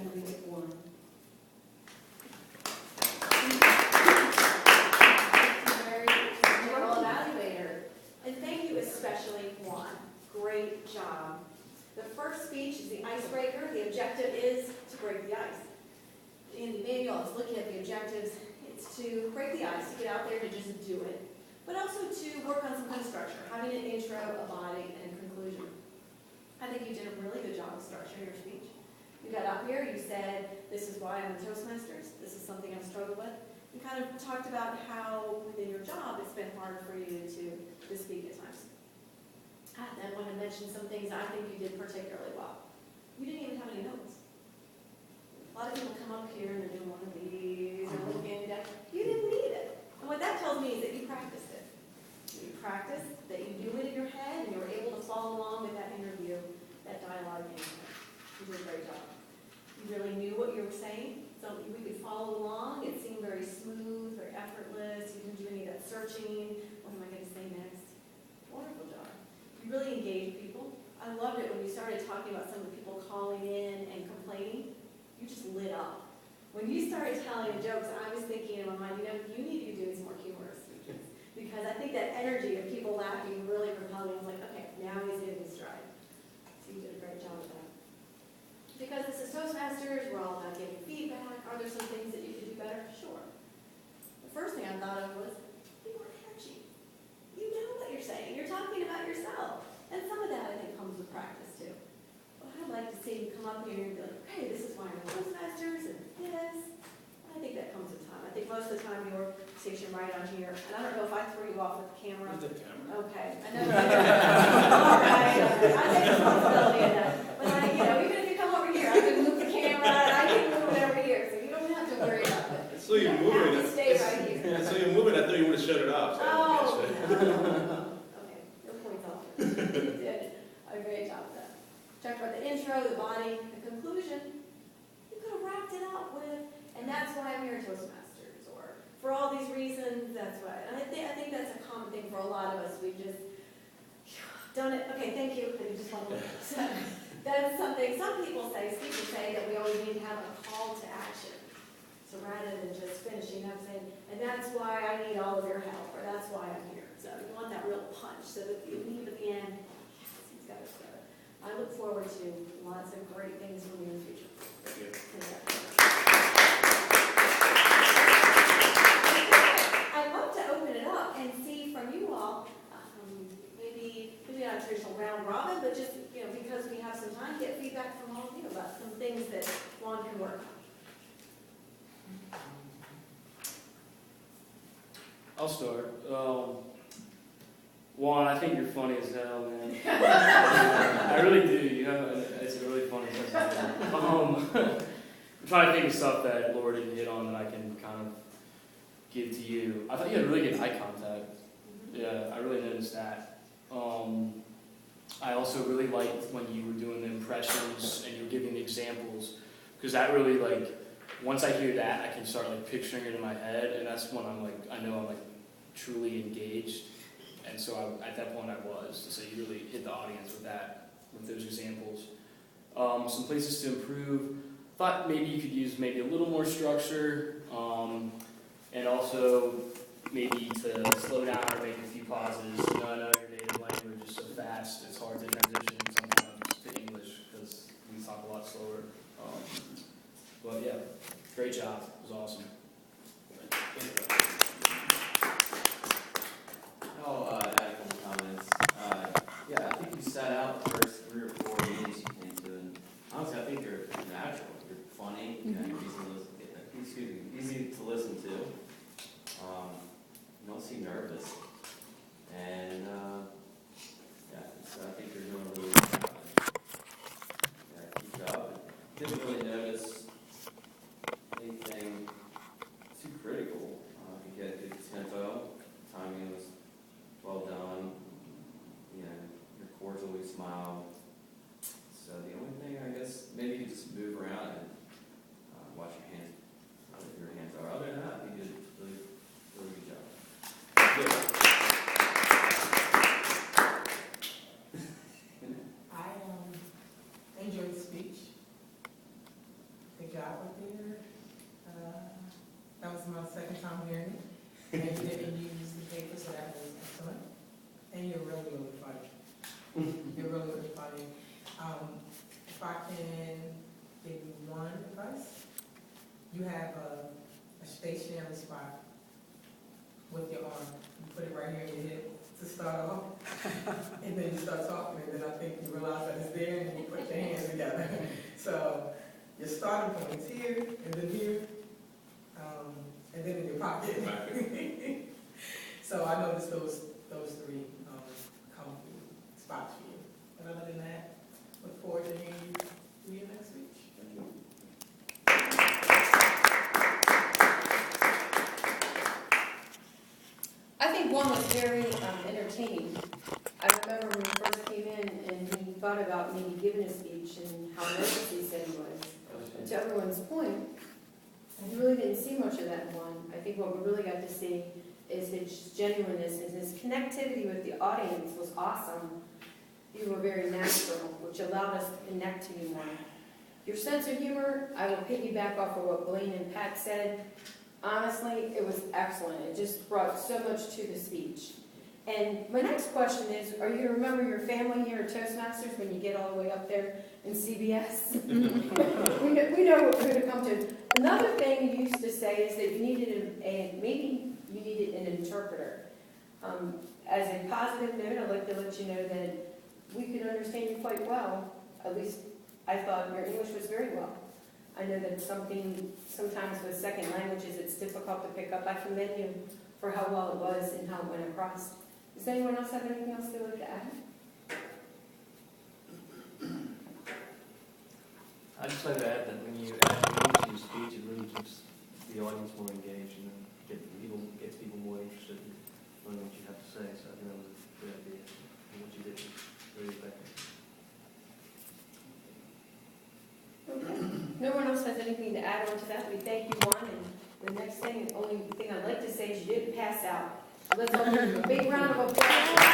and we get one. Moral evaluator. And thank you especially, Juan. Great job. The first speech is the icebreaker. The objective is to break the ice. In the manual, I was looking at the objectives. It's to break the ice, to get out there to just do it, but also to work on some kind of structure, having an intro, a body, and a conclusion. I think you did a really good job of structuring your speech. You got up here, you said, this is why I'm in Toastmasters, this is something I've struggled with. You kind of talked about how within your job it's been hard for you to speak at times. I then want to mention some things I think you did particularly well. You didn't even have any notes. A lot of people come up here and they're doing one of these and looking down. You didn't need it. And what that tells me is that you practiced it. You practiced, that you knew it in your head, and you were able to follow along with that interview, that dialogue in your head. You did a great job. You really knew what you were saying, so we could follow along. It seemed very smooth, very effortless. You didn't do any of that searching. What am I going to say next? Wonderful job. You really engaged people. I loved it when you started talking about some of the people calling in and complaining. You just lit up. When you started telling the jokes, I was thinking in my mind, you need to be doing some more humorous speeches. Because I think that energy of people laughing really propelled me. I was like, okay, now he's hitting his stride. So you did a great job with that. Because this is Toastmasters, we're all about getting feedback. Are there some things that you could do better? Sure. The first thing I thought of was, you were catchy. You know what you're saying. You're talking about yourself. And some of that, I think, comes with practice, too. But I'd like to see you come up here and be like, okay, this is why I'm in Toastmasters, and this. I think that comes with time. I think most of the time you're stationed right on here. And I don't know if I threw you off with the camera. With the camera. Okay. I know. All right. I take responsibility in that. But even if you come over here, I can move the camera, and I can move it over here. So you don't have to worry about it. So you're moving You it. stay right here. Yeah, so you're moving. I thought you would have shut it off. So Oh, no. Okay, your point's off. You did a great job with that. Talked about the intro, the body, the conclusion. You could have wrapped it up with, and that's why I'm here at Toastmasters, or for all these reasons, that's why. And I think that's a common thing for a lot of us. We've just done it. Okay, thank you. I just want to look. That's something, some people say, speakers say that we always need to have a call to action. So rather than just finishing up saying, and that's why I need all of your help, or that's why I'm here. So you want that real punch so that you leave at the end, yes, he's got it together. I look forward to lots of great things from you in the future. Thank you. I'd love to open it up and see from you all, maybe not a traditional round robin, but just, because we have some time, get feedback from all of you about some things that Juan can work on. I'll start. Juan, I think you're funny as hell, man. I really do. It's a really funny sense of humor. I'm trying to think of stuff that Laura didn't hit on that I can kind of give to you. I thought you had really good eye contact. Yeah, I really noticed that. I also really liked when you were doing the impressions and you were giving the examples, because that really, once I hear that, I can start picturing it in my head, and that's when I know I'm truly engaged. And so at that point I was. So you really hit the audience with that, with those examples. Some places to improve. Thought maybe you could use maybe a little more structure, and also maybe to slow down or make a few pauses. I know your native language is so fast, it's hard to transition sometimes to English because we talk a lot slower. But yeah, great job. It was awesome. I'll add a couple comments. I think you set out the first 3 or 4 meetings you came to, and honestly, I think you're natural. You're funny, easy to listen to. You don't seem nervous, and so I think you're doing a really good job. Good job. Didn't really notice anything too critical. You had good tempo. Timing was well done. Your cordially smile. So the only thing, I guess, maybe you could just move around and watch your hands, where your hands are. Other than that, you did a really, really good job. Good. I enjoyed the speech. I job up there. That was my second time hearing it. And you didn't use the paper, so that was excellent. And you're really, really funny. You're really, really funny. If I can give you one advice, you have a stationary spot with your arm. You put it right here in your hip to start off, and then you start talking, and then I think you realize that it's there, and then you put your hands together. So your starting point is here, and then here, and then in your pocket. So I noticed those three comfy spots for you. But other than that, look forward to hearing you do your next speech. Thank you. I think one was very entertaining. I remember when he first came in and he thought about maybe giving a speech and how nervous he said he was. To everyone's point, he really didn't see much of that in one. I think what we really got to see is his genuineness and his connectivity with the audience was awesome. You were very natural, which allowed us to connect to you more. Your sense of humor, I will piggyback off of what Blaine and Pat said. Honestly, it was excellent. It just brought so much to the speech. And my next question is, are you remember your family here at Toastmasters when you get all the way up there in CBS? we know who to come to. Another thing you used to say is that you needed maybe you needed an interpreter. As a positive note, I'd like to let you know that we could understand you quite well. At least I thought your English was very well. I know that sometimes with second languages it's difficult to pick up. I commend you for how well it was and how it went across. Does anyone else have anything else they would like to add? I'd just like to add that when you add English to your speech, it really keeps the audience more engaged and gets people more interested in learning what you have to say. So I think that was a good idea. And what you did was really effective. Okay. No one else has anything to add on to that. We thank you, Juan. And the next thing, the only thing I'd like to say is you didn't pass out. Let's all give you a big round of applause.